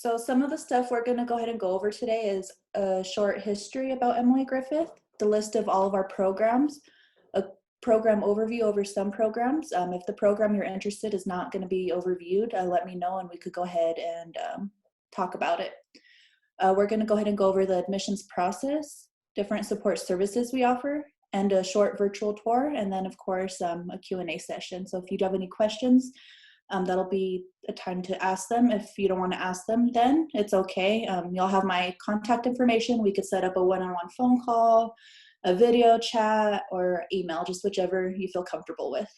So some of the stuff we're going to go ahead and go over today is a short history about Emily Griffith, the list of all of our programs, a program overview over some programs. If the program you're interested is not going to be overviewed, let me know and we could go ahead and talk about it. We're going to go ahead and go over the admissions process, different support services we offer, and a short virtual tour, and then of course a Q&A session. So if you do have any questions, that'll be a time to ask them. If you don't want to ask them, then it's okay. You'll have my contact information. We could set up a one-on-one phone call, a video chat, or email, just whichever you feel comfortable with.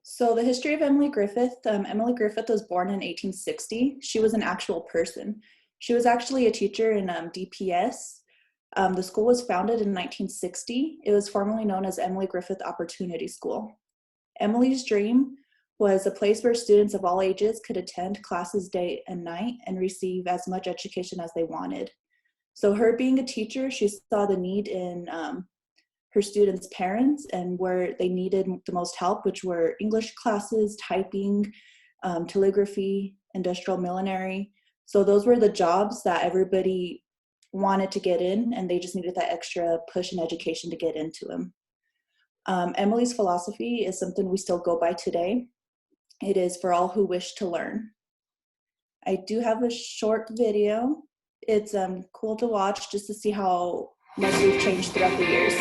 So the history of Emily Griffith. Emily Griffith was born in 1860. She was an actual person. She was actually a teacher in DPS. The school was founded in 1960. It was formerly known as Emily Griffith Opportunity School. Emily's dream was a place where students of all ages could attend classes day and night and receive as much education as they wanted. So her being a teacher, she saw the need in her students' parents and where they needed the most help, which were English classes, typing, telegraphy, industrial millinery. So those were the jobs that everybody wanted to get in, and they just needed that extra push in education to get into them. Emily's philosophy is something we still go by today. It is for all who wish to learn. I do have a short video. It's cool to watch just to see how much we've changed throughout the years.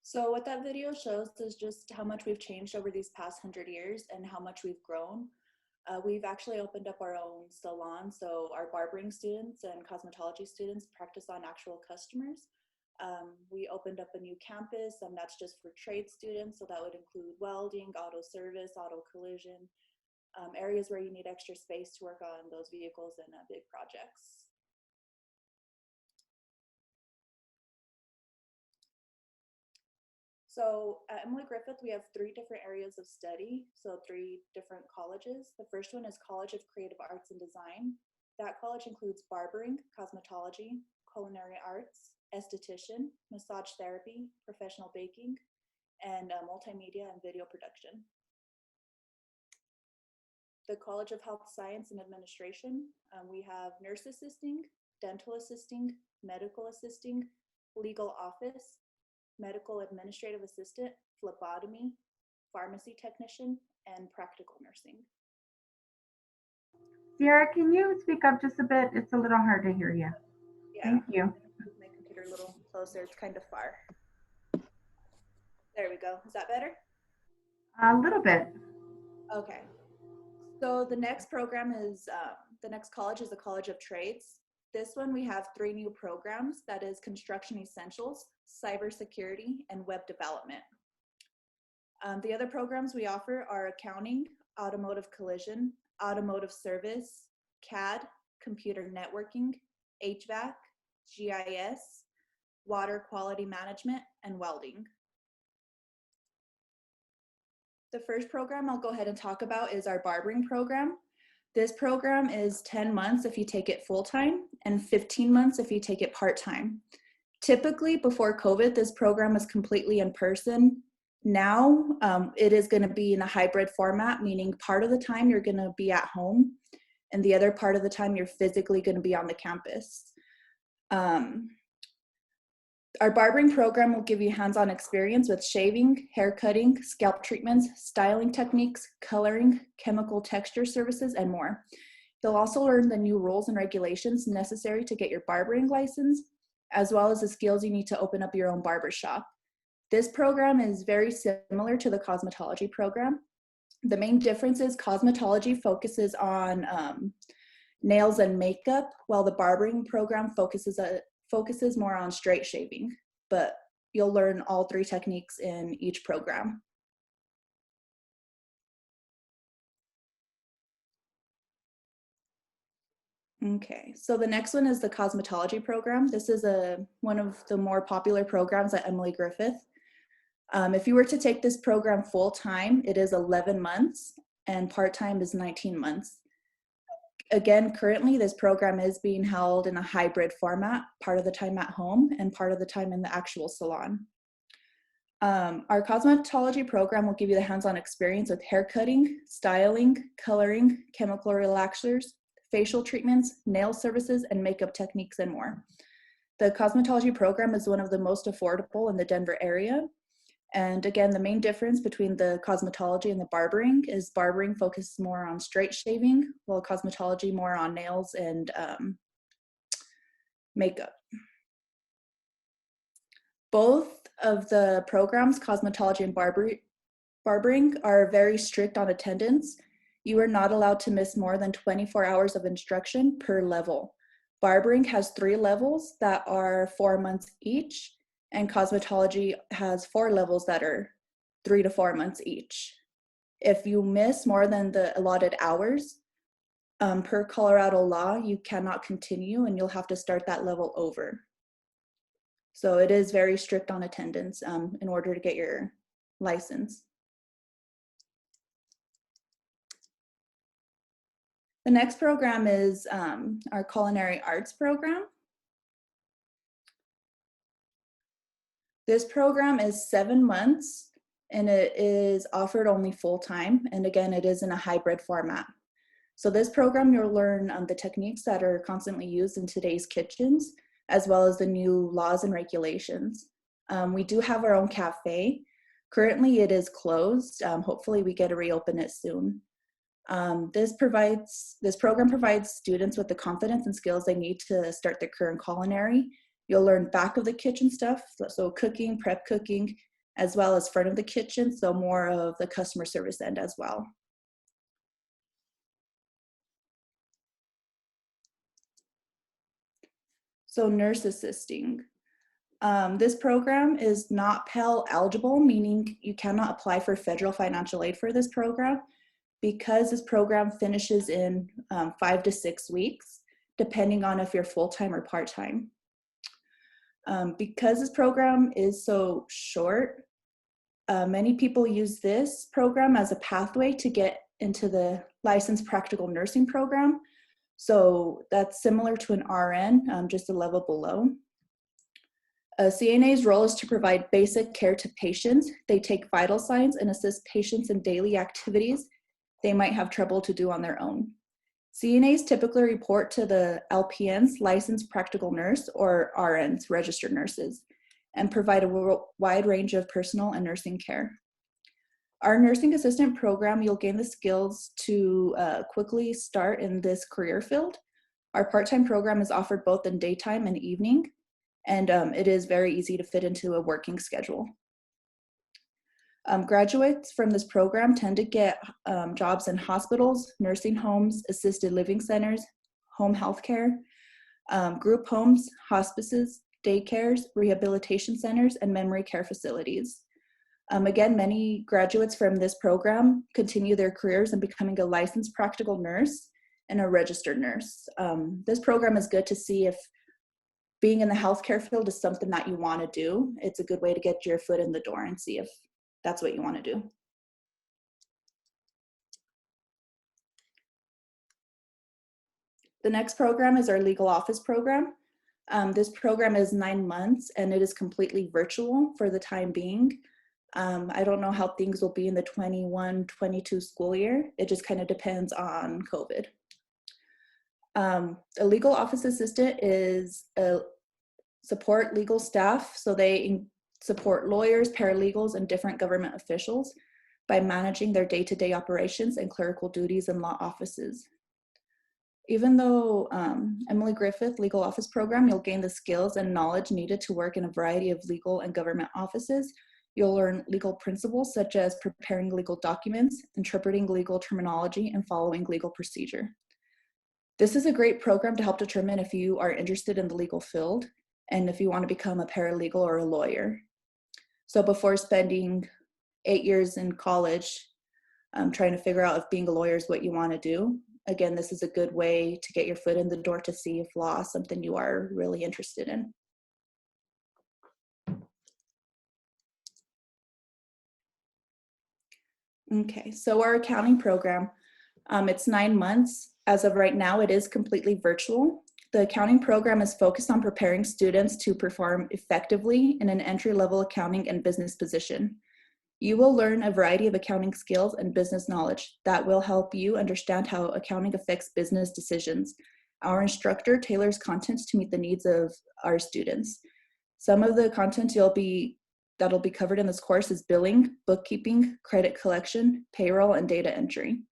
So what that video shows is just how much we've changed over these past 100 years and how much we've grown. We've actually opened up our own salon, so our barbering students and cosmetology students practice on actual customers. We opened up a new campus, and that's just for trade students, so that would include welding, auto service, auto collision, areas where you need extra space to work on those vehicles and big projects. So at Emily Griffith, we have 3 different areas of study, so 3 different colleges. The first one is College of Creative Arts and Design. That college includes barbering, cosmetology, culinary arts, esthetician, massage therapy, professional baking, and multimedia and video production. The College of Health Science and Administration, we have nurse assisting, dental assisting, medical assisting, legal office, medical administrative assistant, phlebotomy, pharmacy technician, and practical nursing. Sierra, can you speak up just a bit? It's a little hard to hear you. Yeah. Thank you. Move my computer a little closer, it's kind of far. There we go, is that better? A little bit. Okay, so the next program is The next college is the College of Trades. This one we have 3 new programs, that is Construction Essentials, Cybersecurity, and Web Development. The other programs we offer are Accounting, Automotive Collision, Automotive Service, CAD, Computer Networking, HVAC, GIS, Water Quality Management, and Welding. The first program I'll go ahead and talk about is our Barbering Program. This program is 10 months if you take it full-time and 15 months if you take it part-time. Typically, before COVID, this program was completely in person. Now, it is going to be in a hybrid format, meaning part of the time you're going to be at home and the other part of the time you're physically going to be on the campus. Our barbering program will give you hands-on experience with shaving, hair cutting, scalp treatments, styling techniques, coloring, chemical texture services, and more. You'll also learn the new rules and regulations necessary to get your barbering license, as well as the skills you need to open up your own barber shop. This program is very similar to the Cosmetology Program. The main difference is Cosmetology focuses on nails and makeup, while the Barbering Program focuses more on straight shaving, but you'll learn all 3 techniques in each program. Okay, so the next one is the Cosmetology Program. This is one of the more popular programs at Emily Griffith. If you were to take this program full-time, it is 11 months, and part-time is 19 months. Again, currently this program is being held in a hybrid format, part of the time at home and part of the time in the actual salon. Our Cosmetology Program will give you the hands-on experience with hair cutting, styling, coloring, chemical relaxers, facial treatments, nail services, and makeup techniques, and more. The Cosmetology Program is one of the most affordable in the Denver area. And again, the main difference between the Cosmetology and the Barbering is Barbering focuses more on straight shaving, while Cosmetology more on nails and makeup. Both of the programs, Cosmetology and Barbering, are very strict on attendance. You are not allowed to miss more than 24 hours of instruction per level. Barbering has 3 levels that are 4 months each, and Cosmetology has 4 levels that are 3 to 4 months each. If you miss more than the allotted hours, per Colorado law, you cannot continue and you'll have to start that level over. So it is very strict on attendance in order to get your license. The next program is our Culinary Arts Program. This program is 7 months and it is offered only full-time. And again, it is in a hybrid format. So this program, you'll learn the techniques that are constantly used in today's kitchens, as well as the new laws and regulations. We do have our own cafe. Currently it is closed. Hopefully we get to reopen it soon. This program provides students with the confidence and skills they need to start their career in culinary. You'll learn back of the kitchen stuff, so cooking, prep cooking, as well as front of the kitchen, so more of the customer service end as well. So nurse assisting. This program is not Pell eligible, meaning you cannot apply for federal financial aid for this program because this program finishes in 5 to 6 weeks, depending on if you're full-time or part-time. Because this program is so short, many people use this program as a pathway to get into the licensed practical nursing program. So that's similar to an RN, just a level below. A CNA's role is to provide basic care to patients. They take vital signs and assist patients in daily activities they might have trouble to do on their own. CNAs typically report to the LPNs, licensed practical nurse, or RNs, registered nurses, and provide a wide range of personal and nursing care. Our nursing assistant program, you'll gain the skills to quickly start in this career field. Our part-time program is offered both in daytime and evening, and it is very easy to fit into a working schedule. Graduates from this program tend to get jobs in hospitals, nursing homes, assisted living centers, home health care, group homes, hospices, daycares, rehabilitation centers, and memory care facilities. Again, many graduates from this program continue their careers in becoming a licensed practical nurse and a registered nurse. This program is good to see if being in the healthcare field is something that you want to do. It's a good way to get your foot in the door and see if that's what you want to do. The next program is our legal office program. This program is 9 months and it is completely virtual for the time being. I don't know how things will be in the 21-22 school year. It just kind of depends on COVID. A legal office assistant is a support legal staff, so they support lawyers, paralegals, and different government officials by managing their day-to-day operations and clerical duties in law offices. Even though Emily Griffith Legal Office Program, you'll gain the skills and knowledge needed to work in a variety of legal and government offices. You'll learn legal principles such as preparing legal documents, interpreting legal terminology, and following legal procedure. This is a great program to help determine if you are interested in the legal field and if you want to become a paralegal or a lawyer. So before spending 8 years in college trying to figure out if being a lawyer is what you want to do, again, this is a good way to get your foot in the door to see if law is something you are really interested in. Okay, so our accounting program, it's 9 months. As of right now, it is completely virtual. The accounting program is focused on preparing students to perform effectively in an entry-level accounting and business position. You will learn a variety of accounting skills and business knowledge that will help you understand how accounting affects business decisions. Our instructor tailors content to meet the needs of our students. Some of the content that'll be covered in this course is billing, bookkeeping, credit collection, payroll, and data entry.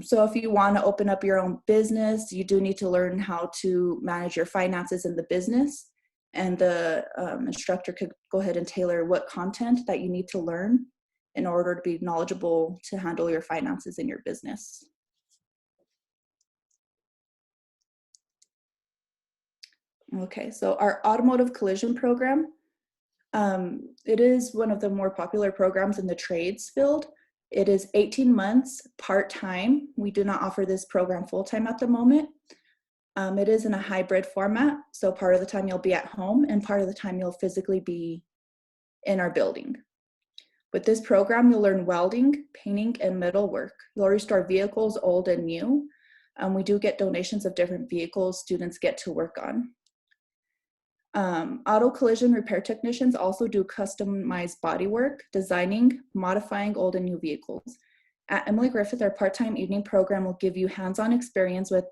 So if you want to open up your own business, you do need to learn how to manage your finances in the business. And the instructor could go ahead and tailor what content that you need to learn in order to be knowledgeable to handle your finances in your business. Okay, so our Automotive Collision Program, it is one of the more popular programs in the trades field. It is 18 months part-time. We do not offer this program full-time at the moment. It is in a hybrid format, so part of the time you'll be at home and part of the time you'll physically be in our building. With this program, you'll learn welding, painting, and metal work. You'll restore vehicles, old and new. We do get donations of different vehicles students get to work on. Auto collision repair technicians also do customized body work, designing, modifying old and new vehicles. At Emily Griffith, our part-time evening program will give you hands-on experience with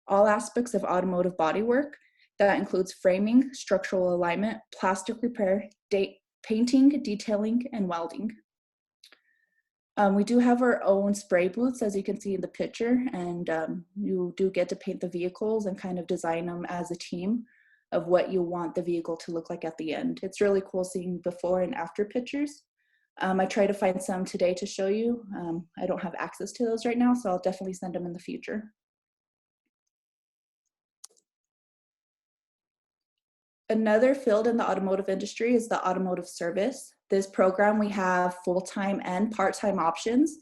all aspects of automotive bodywork. That includes framing, structural alignment, plastic repair, painting, detailing, and welding. We do have our own spray booths, as you can see in the picture, and you do get to paint the vehicles and kind of design them as a team of what you want the vehicle to look like at the end. It's really cool seeing before and after pictures. I try to find some today to show you. I don't have access to those right now, so I'll definitely send them in the future. Another field in the automotive industry is the automotive service. This program, we have full-time and part-time options.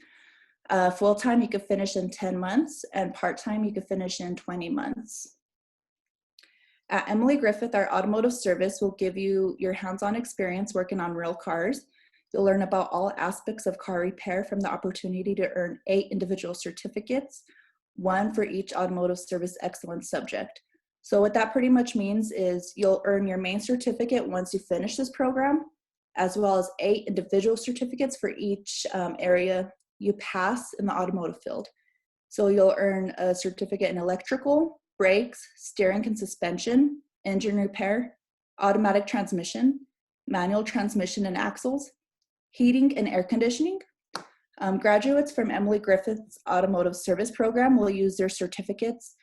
Full-time, you could finish in 10 months, and part-time, you could finish in 20 months. At Emily Griffith, our automotive service will give you your hands-on experience working on real cars. You'll learn about all aspects of car repair, from the opportunity to earn 8 individual certificates, 1 for each automotive service excellence subject. So what that pretty much means is you'll earn your main certificate once you finish this program, as well as 8 individual certificates for each area you pass in the automotive field. So you'll earn a certificate in electrical, brakes, steering and suspension, engine repair, automatic transmission, manual transmission and axles, heating and air conditioning. Graduates from Emily Griffith's Automotive Service Program will use their certificates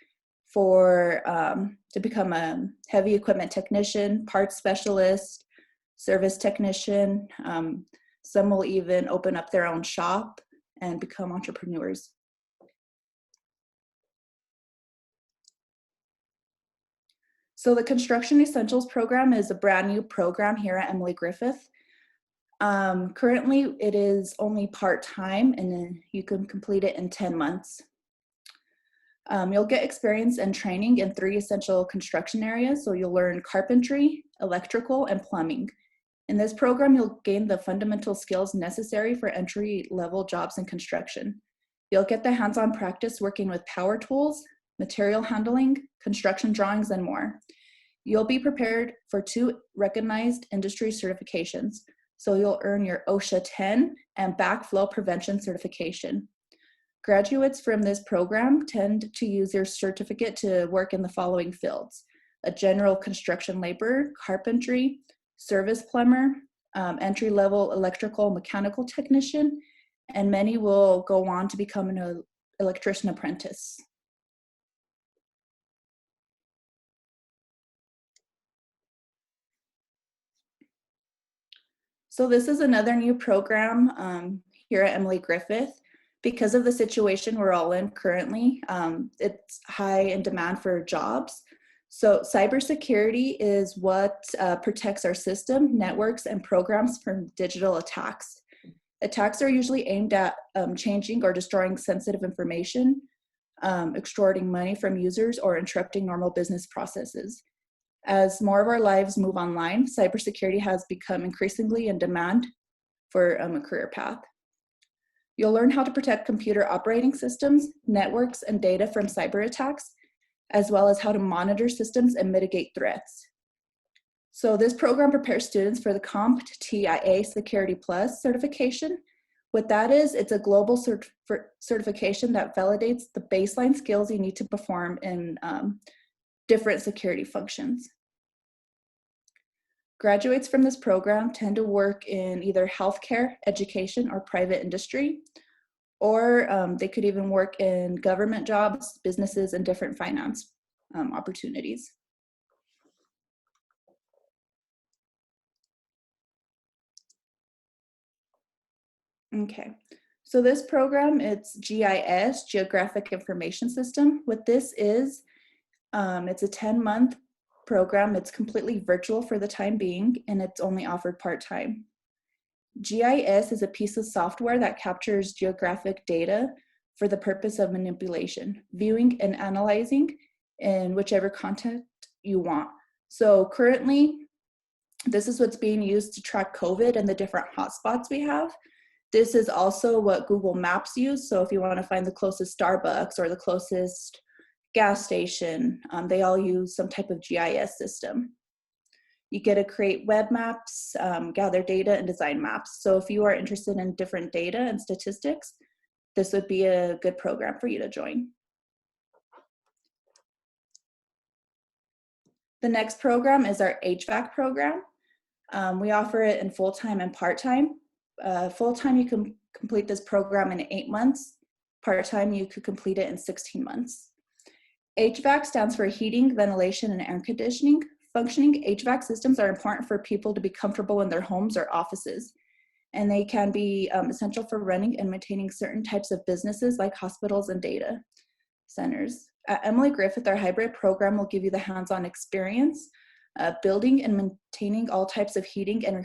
to become a heavy equipment technician, parts specialist, service technician, Some will even open up their own shop and become entrepreneurs. So the Construction Essentials Program is a brand new program here at Emily Griffith. Currently, it is only part-time, and then you can complete it in 10 months. You'll get experience and training in 3 essential construction areas. So you'll learn carpentry, electrical, and plumbing. In this program, you'll gain the fundamental skills necessary for entry-level jobs in construction. You'll get the hands-on practice working with power tools, material handling, construction drawings, and more. You'll be prepared for 2 recognized industry certifications. So you'll earn your OSHA 10 and backflow prevention certification. Graduates from this program tend to use their certificate to work in the following fields: a general construction laborer, carpentry, service plumber, entry-level electrical mechanical technician, and many will go on to become an electrician apprentice. So this is another new program here at Emily Griffith. Because of the situation we're all in currently, it's high in demand for jobs. So cybersecurity is what protects our system, networks, and programs from digital attacks. Attacks are usually aimed at changing or destroying sensitive information, extorting money from users, or interrupting normal business processes. As more of our lives move online, cybersecurity has become increasingly in demand for a career path. You'll learn how to protect computer operating systems, networks, and data from cyber attacks, as well as how to monitor systems and mitigate threats. So this program prepares students for the CompTIA Security Plus certification. What that is, it's a global certification that validates the baseline skills you need to perform in different security functions. Graduates from this program tend to work in either healthcare, education, or private industry, or they could even work in government jobs, businesses, and different finance opportunities. Okay, so this program, it's GIS, Geographic Information System. What this is, it's a 10-month program. It's completely virtual for the time being, and it's only offered part-time. GIS is a piece of software that captures geographic data for the purpose of manipulation, viewing, and analyzing in whichever content you want. So currently, this is what's being used to track COVID and the different hotspots we have. This is also what Google Maps use. So if you want to find the closest Starbucks or the closest gas station, they all use some type of GIS system. You get to create web maps, gather data, and design maps. So if you are interested in different data and statistics, this would be a good program for you to join. The next program is our HVAC program. We offer it in full-time and part-time. Full-time, you can complete this program in 8 months. Part-time, you could complete it in 16 months. HVAC stands for heating, ventilation, and air conditioning. Functioning HVAC systems are important for people to be comfortable in their homes or offices, and they can be essential for running and maintaining certain types of businesses like hospitals and data centers. At Emily Griffith, our hybrid program will give you the hands-on experience building and maintaining all types of heating and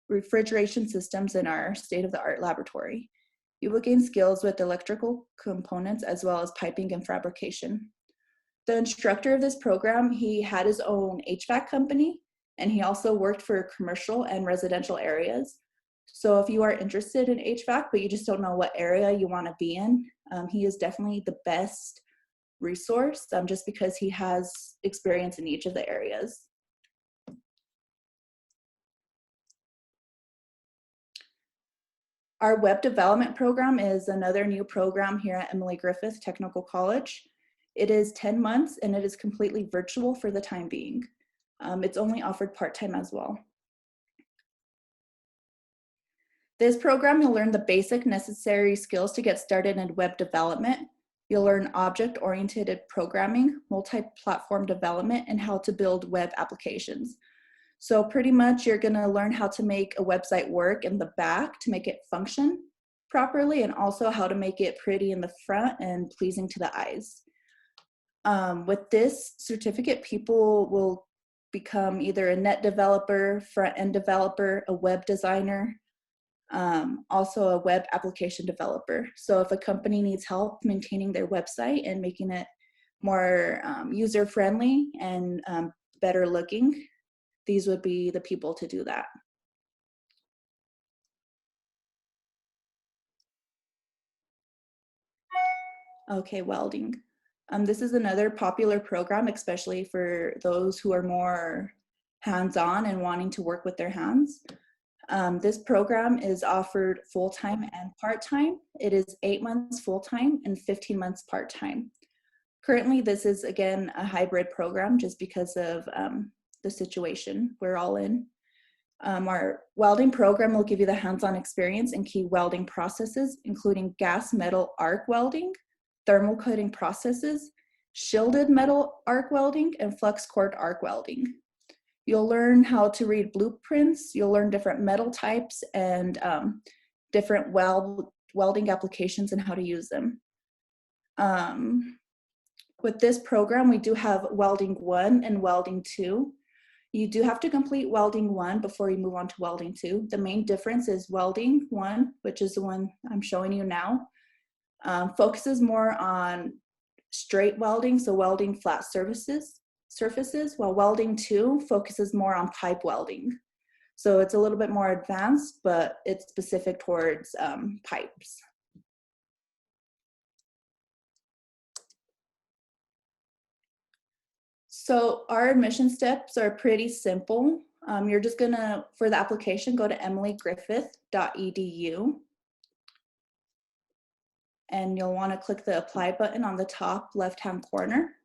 refrigeration systems in our state-of-the-art laboratory. You will gain skills with electrical components as well as piping and fabrication. The instructor of this program, he had his own HVAC company, and he also worked for commercial and residential areas. So if you are interested in HVAC, but you just don't know what area you want to be in, he is definitely the best resource just because he has experience in each of the areas. Our web development program is another new program here at Emily Griffith Technical College. It is 10 months and it is completely virtual for the time being. It's only offered part-time as well. This program, you'll learn the basic necessary skills to get started in web development. You'll learn object-oriented programming, multi-platform development, and how to build web applications. So pretty much you're gonna learn how to make a website work in the back to make it function properly, and also how to make it pretty in the front and pleasing to the eyes. With this certificate, people will become either a net developer, front-end developer, a web designer, also a web application developer. So if a company needs help maintaining their website and making it more user-friendly and better looking, these would be the people to do that. Okay, welding. This is another popular program, especially for those who are more hands-on and wanting to work with their hands. This program is offered full-time and part-time. It is 8 months full-time and 15 months part-time. Currently, this is, again, a hybrid program just because of the situation we're all in. Our welding program will give you the hands-on experience in key welding processes, including gas metal arc welding, thermal coating processes, shielded metal arc welding, and flux core arc welding. You'll learn how to read blueprints, you'll learn different metal types and different welding applications and how to use them. With this program, we do have Welding 1 and Welding 2. You do have to complete Welding 1 before you move on to Welding 2. The main difference is Welding 1, which is the one I'm showing you now, focuses more on straight welding, so welding flat surfaces, while Welding 2 focuses more on pipe welding. So it's a little bit more advanced, but it's specific towards pipes. So our admission steps are pretty simple. You're just gonna, for the application, go to emilygriffith.edu. And you'll wanna click the apply button on the top left-hand corner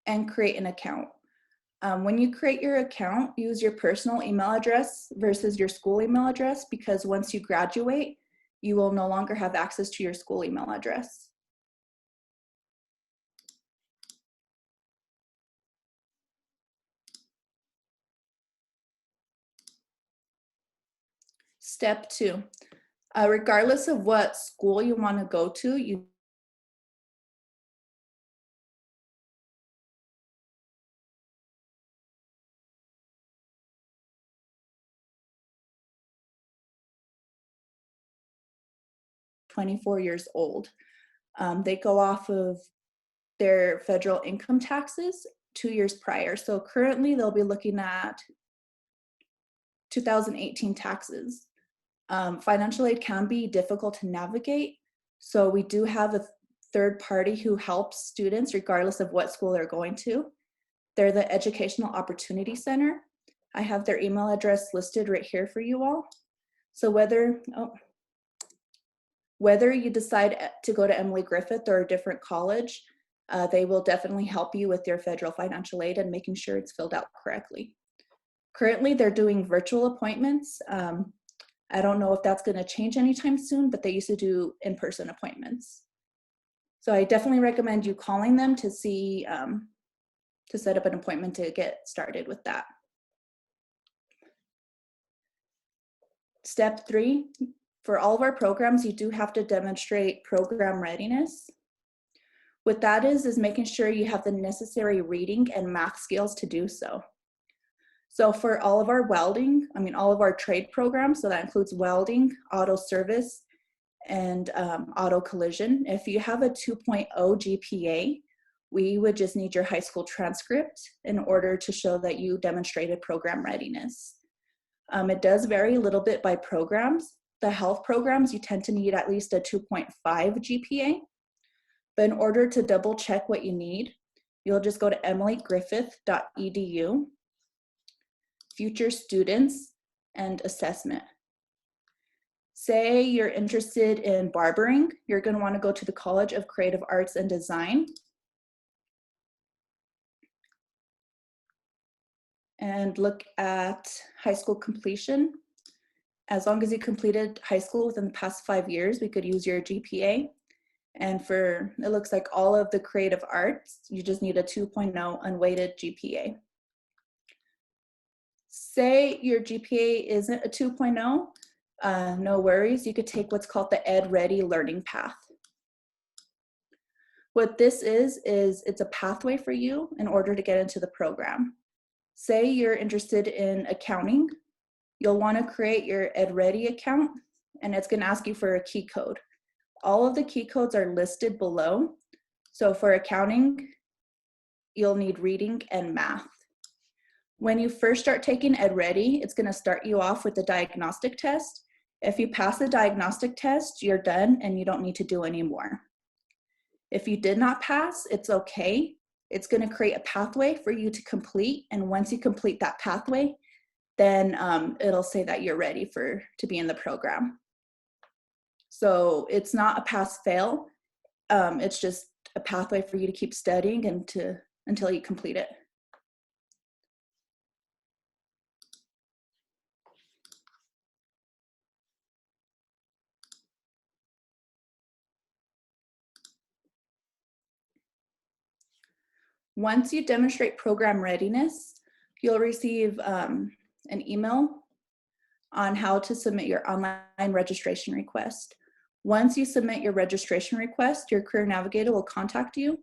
and create an account. When you create your account, use your personal email address versus your school email address, because once you graduate, you will no longer have access to your school email address. Step 2, regardless of what school you want to go to, you are 24 years old. They go off of their federal income taxes 2 years prior. So currently they'll be looking at 2018 taxes. Financial aid can be difficult to navigate. So we do have a third party who helps students regardless of what school they're going to. They're the Educational Opportunity Center. I have their email address listed right here for you all. So whether you decide to go to Emily Griffith or a different college, they will definitely help you with your federal financial aid and making sure it's filled out correctly. Currently, they're doing virtual appointments. I don't know if that's going to change anytime soon, but they used to do in-person appointments. So I definitely recommend you calling them to see, to set up an appointment to get started with that. Step 3, for all of our programs, you do have to demonstrate program readiness. What that is making sure you have the necessary reading and math skills to do so. So for all of our welding, all of our trade programs, so that includes welding, auto service, and auto collision, if you have a 2.0 GPA, we would just need your high school transcript in order to show that you demonstrated program readiness. It does vary a little bit by programs. The health programs, you tend to need at least a 2.5 GPA. But in order to double check what you need, you'll just go to emilygriffith.edu, future students, and assessment. Say you're interested in barbering, you're going to want to go to the College of Creative Arts and Design. And look at high school completion. As long as you completed high school within the past 5 years, we could use your GPA. And for, it looks like all of the creative arts, you just need a 2.0 unweighted GPA. Say your GPA isn't a 2.0, no worries, you could take what's called the Ed Ready learning path. What this is it's a pathway for you in order to get into the program. Say you're interested in accounting, you'll want to create your Ed Ready account, and it's going to ask you for a key code. All of the key codes are listed below. So for accounting, you'll need reading and math. When you first start taking Ed Ready, it's going to start you off with the diagnostic test. If you pass the diagnostic test, you're done and you don't need to do any more. If you did not pass, it's okay. It's going to create a pathway for you to complete, and once you complete that pathway, then it'll say that you're ready to be in the program. So it's not a pass-fail. It's just a pathway for you to keep studying until you complete it. Once you demonstrate program readiness, you'll receive an email on how to submit your online registration request. Once you submit your registration request, your career navigator will contact you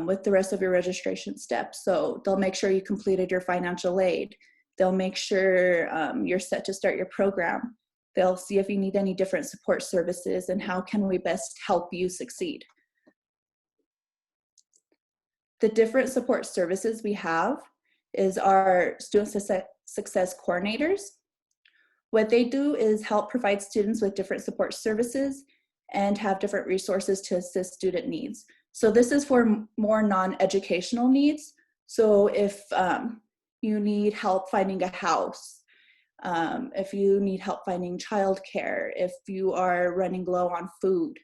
with the rest of your registration steps. So they'll make sure you completed your financial aid. They'll make sure you're set to start your program. They'll see if you need any different support services and how can we best help you succeed. The different support services we have is our student success coordinators. What they do is help provide students with different support services and have different resources to assist student needs. So this is for more non-educational needs. So if you need help finding a house, if you need help finding childcare, if you are running low on food,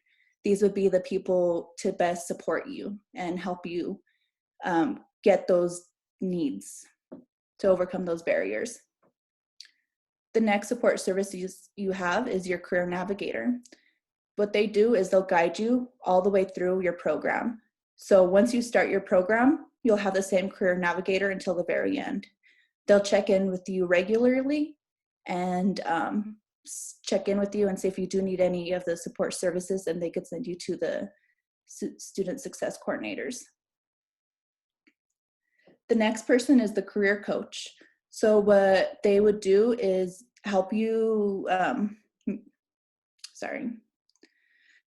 these would be the people to best support you and help you get those needs to overcome those barriers. The next support service you have is your career navigator. What they do is they'll guide you all the way through your program. So once you start your program, you'll have the same career navigator until the very end. They'll check in with you regularly and check in with you and see if you do need any of the support services, and they could send you to the student success coordinators. The next person is the career coach. So what they would do is help you,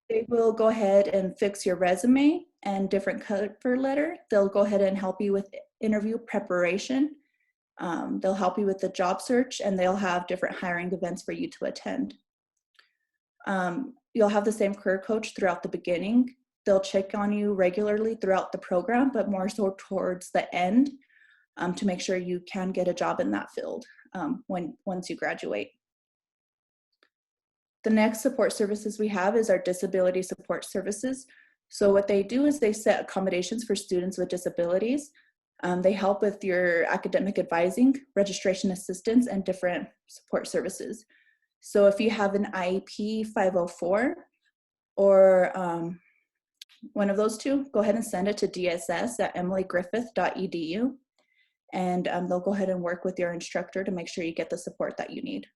they will go ahead and fix your resume and different cover letter. They'll go ahead and help you with interview preparation. They'll help you with the job search, and they'll have different hiring events for you to attend. You'll have the same career coach throughout the beginning. They'll check on you regularly throughout the program, but more so towards the end to make sure you can get a job in that field once you graduate. The next support services we have is our disability support services. So what they do is they set accommodations for students with disabilities. They help with your academic advising, registration assistance, and different support services. So if you have an IEP 504 or one of those two, go ahead and send it to dss@emilygriffith.edu, and they'll go ahead and work with your instructor to make sure you get the support that you need.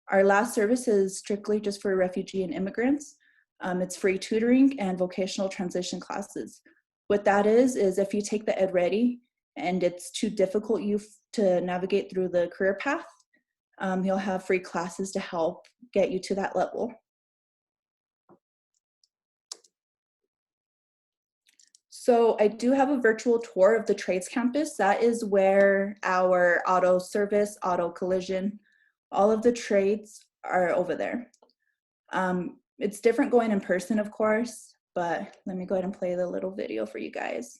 Our last service is strictly just for refugee and immigrants. It's free tutoring and vocational transition classes. What that is if you take the Ed Ready and it's too difficult to navigate through the career path, you'll have free classes to help get you to that level. So I do have a virtual tour of the trades campus. That is where our auto service, auto collision, all of the trades are over there. It's different going in person, of course, but let me go ahead and play the little video for you guys.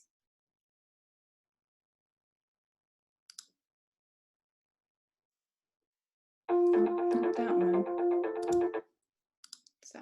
Not that one. So.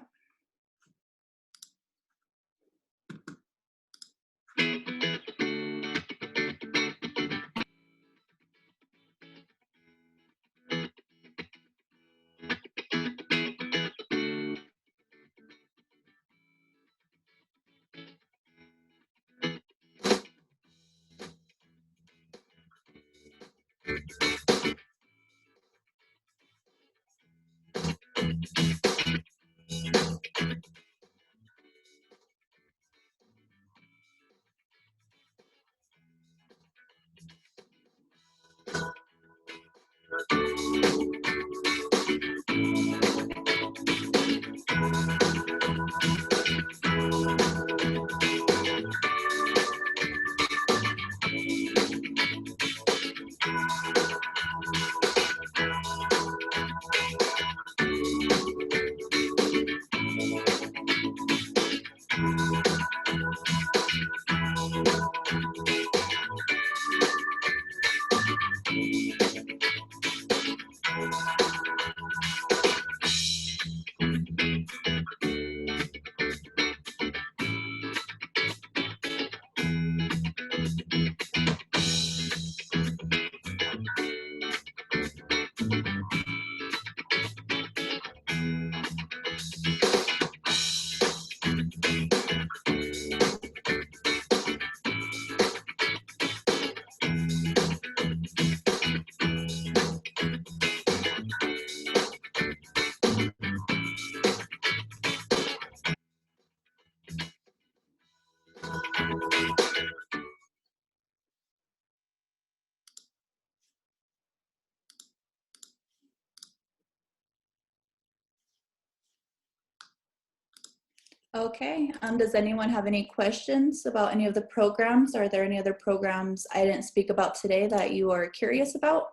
Okay, does anyone have any questions about any of the programs? Are there any other programs I didn't speak about today that you are curious about?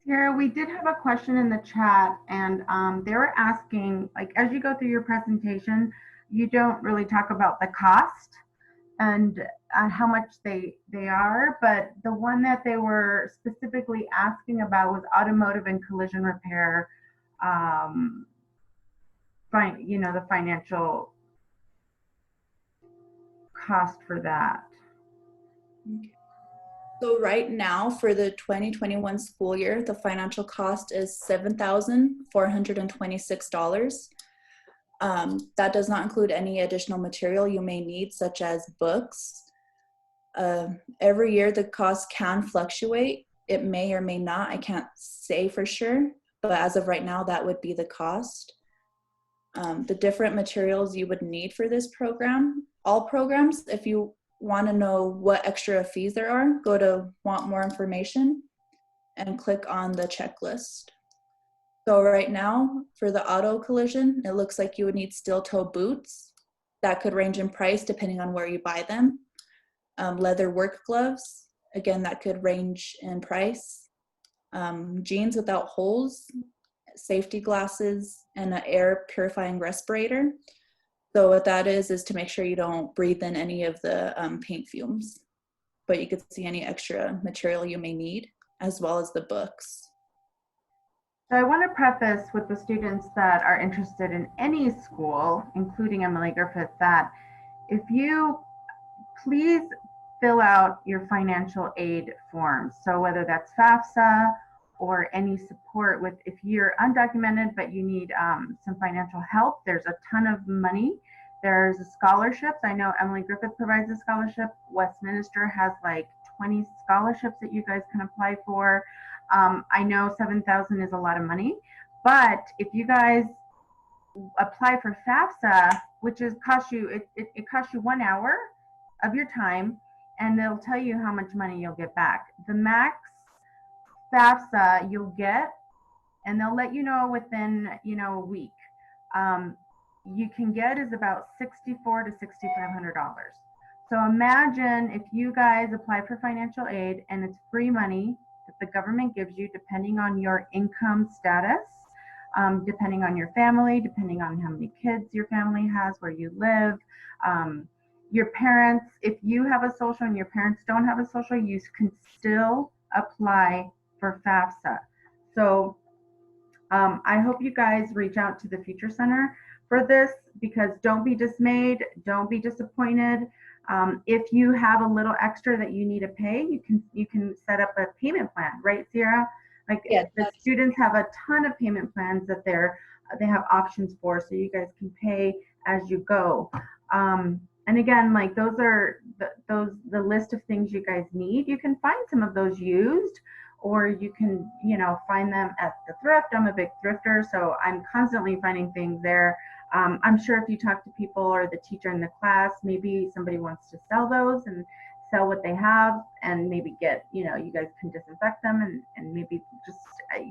Sarah, we did have a question in the chat, and they were asking, like, as you go through your presentation, you don't really talk about the cost and how much they are, but the one that they were specifically asking about was automotive and collision repair. The financial cost for that. Okay. So right now for the 2021 school year, the financial cost is $7,426. That does not include any additional material you may need, such as books. Every year the cost can fluctuate. It may or may not, I can't say for sure, but as of right now, that would be the cost. The different materials you would need for this program, all programs, if you want to know what extra fees there are, go to want more information and click on the checklist. So right now for the auto collision, it looks like you would need steel toe boots. That could range in price depending on where you buy them. Leather work gloves, again, that could range in price. Jeans without holes, safety glasses, and an air purifying respirator. So what that is to make sure you don't breathe in any of the paint fumes, but you could see any extra material you may need, as well as the books. So I want to preface with the students that are interested in any school, including Emily Griffith, that if you please fill out your financial aid forms. So whether that's FAFSA or any support with, if you're undocumented but you need some financial help, there's a ton of money. There's scholarships. I know Emily Griffith provides a scholarship. Westminster has like 20 scholarships that you guys can apply for. I know $7,000 is a lot of money, but if you guys apply for FAFSA, which is costs you, it costs you 1 hour of your time, and they'll tell you how much money you'll get back. The max FAFSA you'll get, and they'll let you know within a week, you can get is about $6,400 to $6,500. So imagine if you guys apply for financial aid and it's free money that the government gives you depending on your income status, depending on your family, depending on how many kids your family has, where you live, your parents. If you have a social and your parents don't have a social, you can still apply for FAFSA. So I hope you guys reach out to the Future Center for this, because don't be dismayed, don't be disappointed. If you have a little extra that you need to pay, you can set up a payment plan, right, Sierra? Like, yes, the students have a ton of payment plans that they have options for, so you guys can pay as you go. And again, like, those are the list of things you guys need. You can find some of those used, or you can find them at the thrift. I'm a big thrifter, so I'm constantly finding things there. I'm sure if you talk to people or the teacher in the class, maybe somebody wants to sell those and sell what they have, and maybe get, you guys can disinfect them, and maybe just,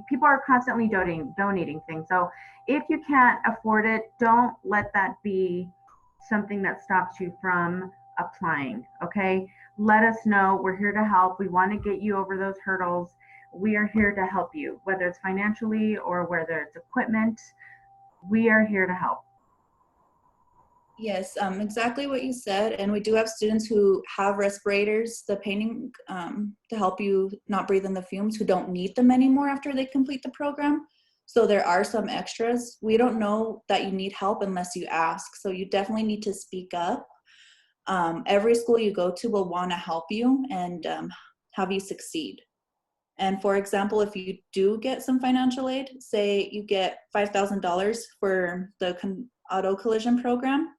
people are constantly donating things. So if you can't afford it, don't let that be something that stops you from applying, okay? Let us know. We're here to help. We want to get you over those hurdles. We are here to help you, whether it's financially or whether it's equipment. We are here to help. Yes, exactly what you said. And we do have students who have respirators, the painting, to help you not breathe in the fumes, who don't need them anymore after they complete the program. So there are some extras. We don't know that you need help unless you ask. So you definitely need to speak up. Every school you go to will want to help you and have you succeed. And for example, if you do get some financial aid, say you get $5,000 for the auto collision program,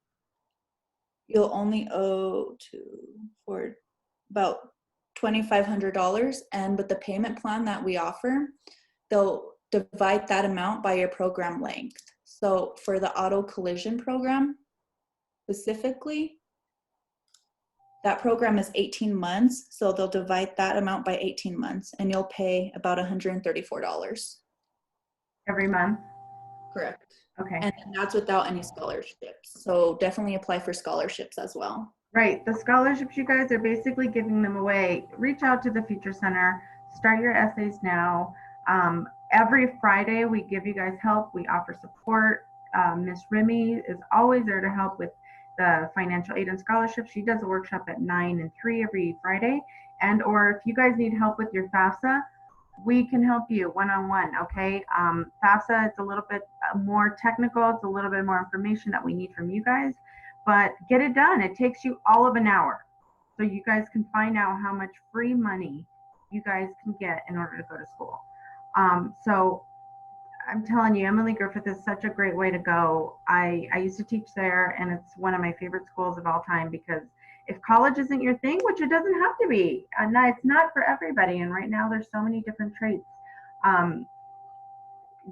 you'll only owe for about $2,500. And with the payment plan that we offer, they'll divide that amount by your program length. So for the auto collision program specifically, that program is 18 months. So they'll divide that amount by 18 months and you'll pay about $134. Every month? Correct. Okay. And that's without any scholarships. So definitely apply for scholarships as well. Right. The scholarships, you guys are basically giving them away. Reach out to the Future Center. Start your essays now. Every Friday, we give you guys help. We offer support. Miss Remy is always there to help with the financial aid and scholarship. She does a workshop at 9 and 3 every Friday. And or if you guys need help with your FAFSA, we can help you one-on-one, okay? FAFSA, it's a little bit more technical. It's a little bit more information that we need from you guys, but get it done. It takes you all of an hour. So you guys can find out how much free money you guys can get in order to go to school. So I'm telling you, Emily Griffith is such a great way to go. I used to teach there, and it's one of my favorite schools of all time, because if college isn't your thing, which it doesn't have to be, and it's not for everybody, and right now there's so many different traits.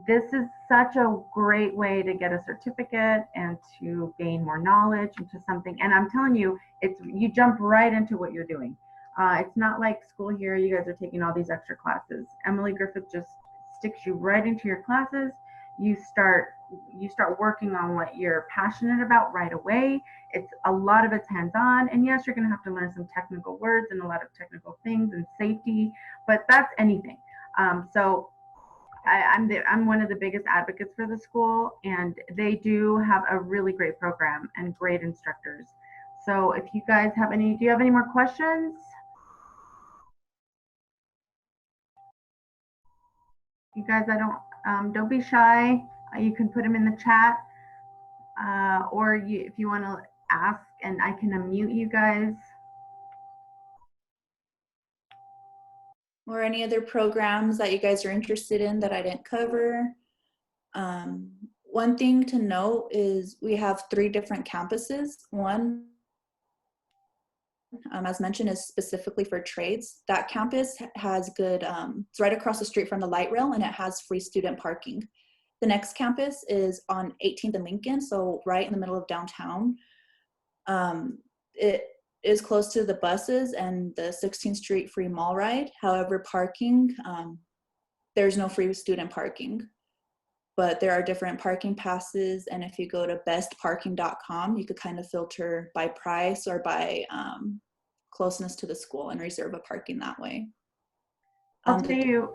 This is such a great way to get a certificate and to gain more knowledge into something. And I'm telling you, you jump right into what you're doing. It's not like school here, you guys are taking all these extra classes. Emily Griffith just sticks you right into your classes. You start working on what you're passionate about right away. A lot of it's hands-on, and yes, you're going to have to learn some technical words and a lot of technical things and safety, but that's anything. So I'm one of the biggest advocates for the school, and they do have a really great program and great instructors. So if you guys have do you have any more questions? You guys, don't be shy. You can put them in the chat, or if you want to ask, and I can unmute you guys. Or any other programs that you guys are interested in that I didn't cover. One thing to note is we have 3 different campuses. One, as mentioned, is specifically for trades. That campus has good, it's right across the street from the light rail, and it has free student parking. The next campus is on 18th and Lincoln, so right in the middle of downtown. It is close to the buses and the 16th Street free mall ride. However, parking, there's no free student parking, but there are different parking passes. And if you go to bestparking.com, you could kind of filter by price or by closeness to the school and reserve a parking that way. I'll tell you,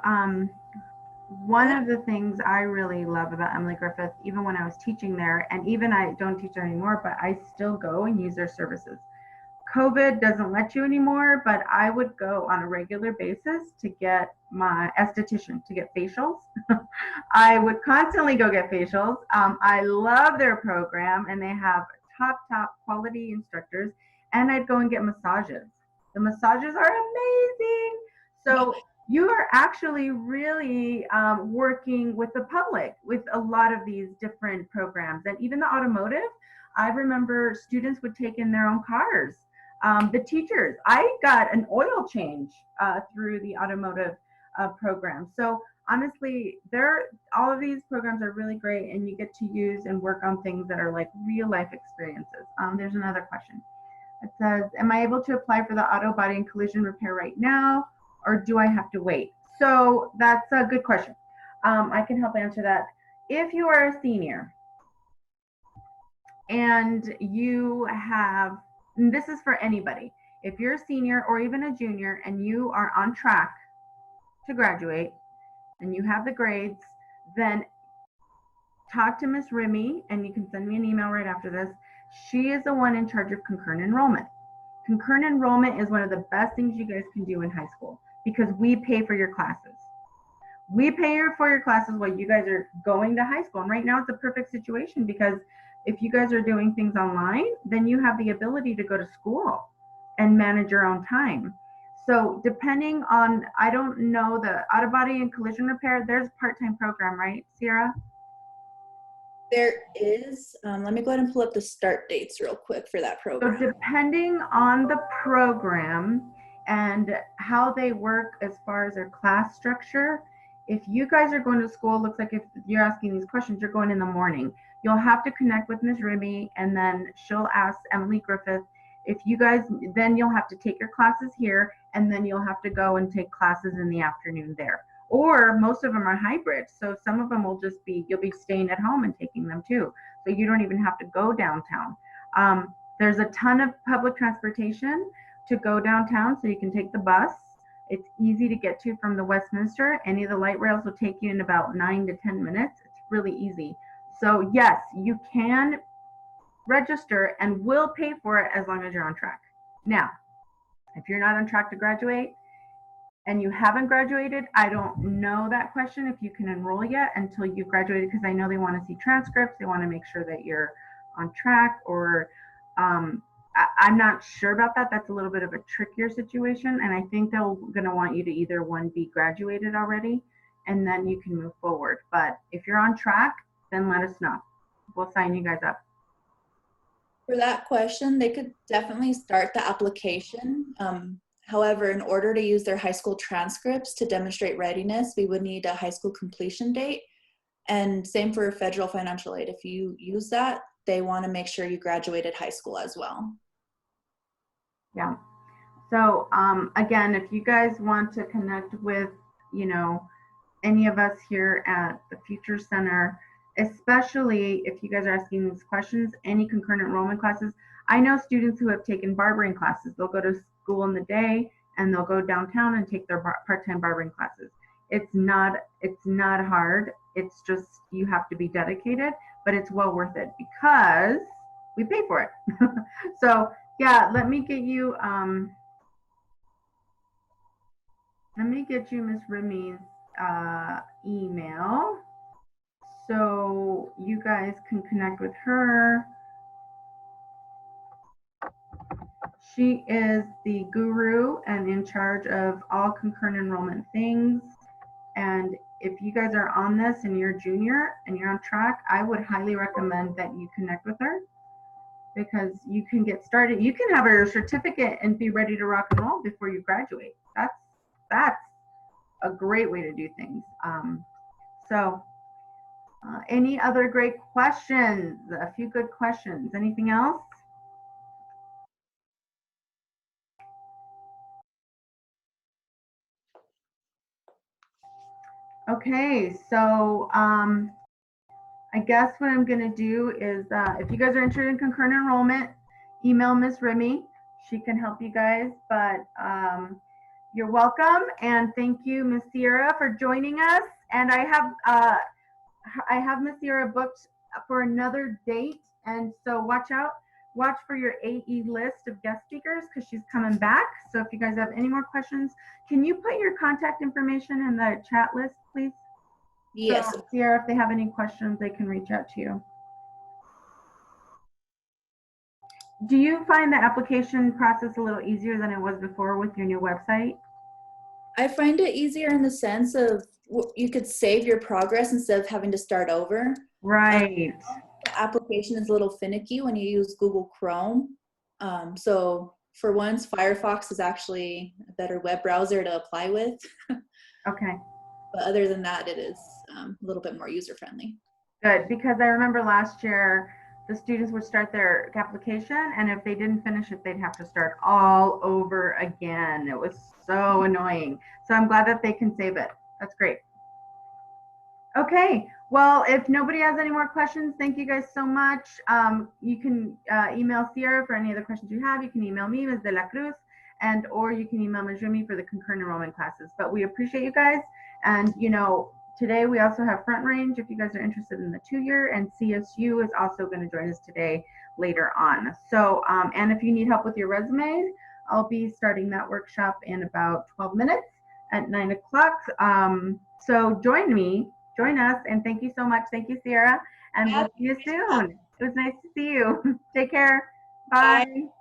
one of the things I really love about Emily Griffith, even when I was teaching there, and even I don't teach there anymore, but I still go and use their services. COVID doesn't let you anymore, but I would go on a regular basis to get my esthetician, to get facials. I would constantly go get facials. I love their program, and they have top quality instructors, and I'd go and get massages. The massages are amazing. So you are actually really working with the public with a lot of these different programs. And even the automotive, I remember students would take in their own cars. The teachers, I got an oil change through the automotive program. So honestly, all of these programs are really great, and you get to use and work on things that are like real life experiences. There's another question. It says, am I able to apply for the auto body and collision repair right now, or do I have to wait? So that's a good question. I can help answer that. If you are a senior and you have, and this is for anybody, if you're a senior or even a junior and you are on track to graduate and you have the grades, then talk to Miss Remy, and you can send me an email right after this. She is the one in charge of concurrent enrollment. Concurrent enrollment is one of the best things you guys can do in high school, because we pay for your classes. We pay for your classes while you guys are going to high school. And right now it's a perfect situation, because if you guys are doing things online, then you have the ability to go to school and manage your own time. So depending on, I don't know, the auto body and collision repair, there's a part-time program, right, Sierra? There is. Let me go ahead and pull up the start dates real quick for that program. So depending on the program and how they work as far as their class structure, if you guys are going to school, looks like if you're asking these questions, you're going in the morning. You'll have to connect with Ms. Remy, and then she'll ask Emily Griffith. If you guys, then you'll have to take your classes here, and then you'll have to go and take classes in the afternoon there. or most of them are hybrid. So some of them will just be, you'll be staying at home and taking them too. So you don't even have to go downtown. There's a ton of public transportation to go downtown, so you can take the bus. It's easy to get to from the Westminster. Any of the light rails will take you in about 9 to 10 minutes. It's really easy. So yes, you can register and will pay for it as long as you're on track. Now, if you're not on track to graduate and you haven't graduated, I don't know that question if you can enroll yet until you've graduated, because I know they want to see transcripts. They want to make sure that you're on track, or I'm not sure about that. That's a little bit of a trickier situation. And I think they're going to want you to either one, be graduated already, and then you can move forward. But if you're on track, then let us know. We'll sign you guys up. For that question, they could definitely start the application. However, in order to use their high school transcripts to demonstrate readiness, we would need a high school completion date. And same for federal financial aid. If you use that, they want to make sure you graduated high school as well. Yeah. So again, if you guys want to connect with, you know, any of us here at the Future Center, especially if you guys are asking these questions, any concurrent enrollment classes. I know students who have taken barbering classes. They'll go to school in the day and they'll go downtown and take their part-time barbering classes. It's not hard. It's just, you have to be dedicated, but it's well worth it because we pay for it. So yeah, let me get you Miss Remy's email so you guys can connect with her. She is the guru and in charge of all concurrent enrollment things. And if you guys are on this and you're a junior and you're on track, I would highly recommend that you connect with her, because you can get started. You can have a certificate and be ready to rock and roll before you graduate. That's a great way to do things. Any other great questions? A few good questions. Anything else? Okay, so I guess what I'm going to do is, if you guys are interested in concurrent enrollment, email Miss Remy. She can help you guys, but you're welcome. And thank you, Miss Sierra, for joining us. And I have Miss Sierra booked for another date. And so watch for your AE list of guest speakers, because she's coming back. So if you guys have any more questions, can you put your contact information in the chat list, please? Yes. So, Sierra, if they have any questions, they can reach out to you. Do you find the application process a little easier than it was before with your new website? I find it easier in the sense of you could save your progress instead of having to start over. Right. The application is a little finicky when you use Google Chrome. So for once, Firefox is actually a better web browser to apply with. Okay. But other than that, it is a little bit more user-friendly. Good, because I remember last year, the students would start their application, and if they didn't finish it, they'd have to start all over again. It was so annoying. So I'm glad that they can save it. That's great. Okay, well, if nobody has any more questions, thank you guys so much. You can email Sierra for any other questions you have. You can email me, Ms. De La Cruz, or you can email Ms. Remy for the concurrent enrollment classes. But we appreciate you guys. And, you know, today we also have Front Range if you guys are interested in the 2-year, and CSU is also going to join us today later on. So, and if you need help with your resumes, I'll be starting that workshop in about 12 minutes at 9 o'clock. So join us, and thank you so much. Thank you, Sierra, and we'll see you soon. It was nice to see you. Take care. Bye. Bye.